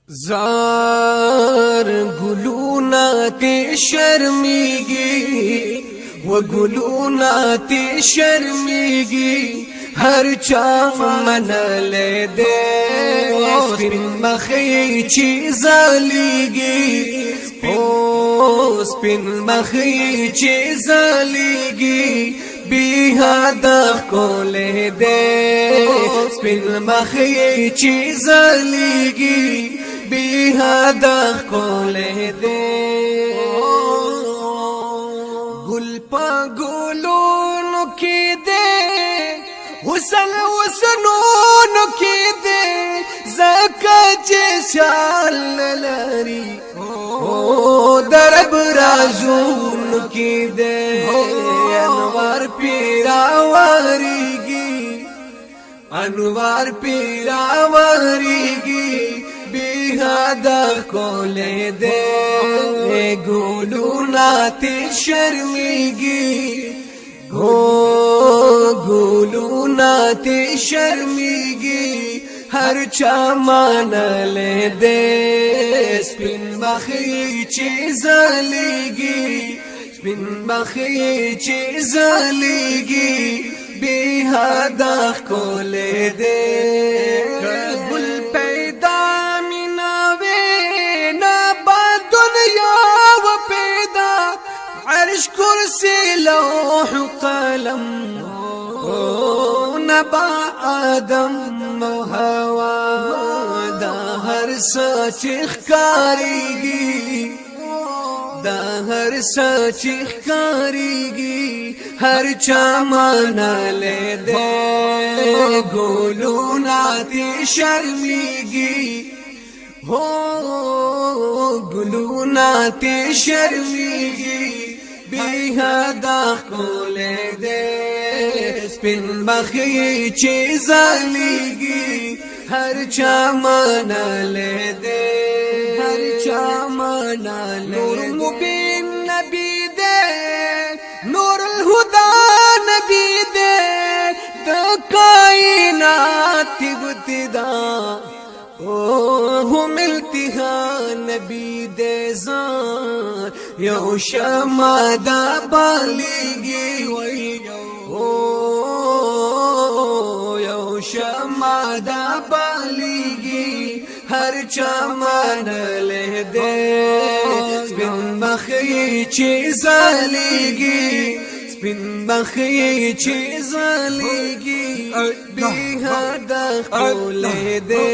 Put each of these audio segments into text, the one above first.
زار گلونا تی شرمیگی و گلونا تی شرمیگی هر چا منل دے سپین مخی چی زالیگی سپین مخی چی زالیگی بی هدف کولے دے سپین مخی چی زالیگی بی هدف کولے دے گل پا گلونو کی دے حسن حسنونو کی دے زکا جیسال لاری درب رازونو کی دے انوار پیراواریگی انوار پیراواریگی بی هدف کولے دے گلونا تی شرمیگی گلونا تی شرمیگی ہر چا مانلے دے سپین مخی چی زالیگی سپین مخی چی زالیگی بی هدف کولے دے گل پیدا مناوے نبا دنیا و پیدا عرش کرسی لوح قلم نبا آدم و هوا دا هر سچ اخکاریگی دا هر سچ اخکاریگی هر چا منلے دے گلونا تی شرمیگی گلونا تی شرمیگی بی هدف کولے دے سپین مخی چی زالیگی ہر چا منلے دے ہر چا منلے نور مبین نبی دے نور الہدا نبی دے دا کائنات ابتدا هم التهان نبی دے زان یو شمع دا بالیگی یو شمع دا بالیگی ہر چا منلے دے سپین مخی چی زالیگی سپین مخی چی زالیگی بی هدف کولے دے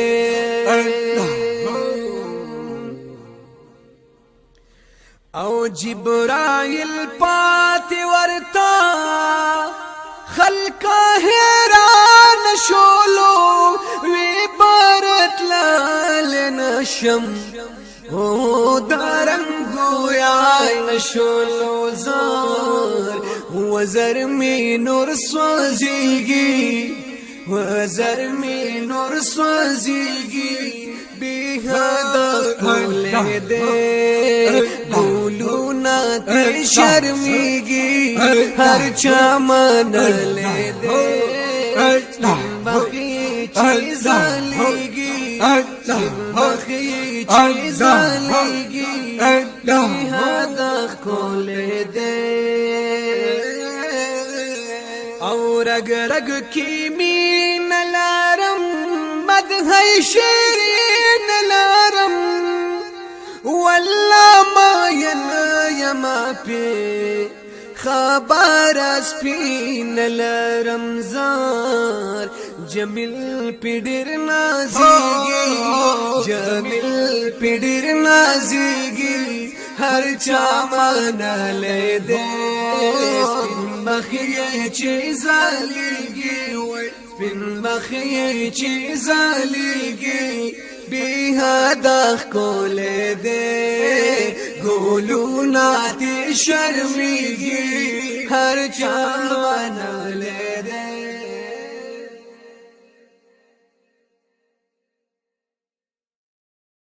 او جبرائیل پاتی ورتا خلقا حیران شولو وی بارت لال نشم دارنگو یای نشولو زار وزر می نور سوزیگی وزر می نور سوزیگی بی هدف کولے دے گلونا تی شرمیگی ہر چا منلے دے مخی چی زالیگی مخی چی زالیگی بی هدف کولے دے اور رگ رگ کی مین لارم مدحی شیرین لارم واللہ ماین یما پی خبر اسپین لارم زار جمیل پیڈر نازیگی جمیل پیڈر نازیگی ہر چا منلے دے سپین مخی چی زالیگی سپین مخی چی زالیگی بی هدف کولے دے گلونا تی شرمیگی ہر چا منلے دے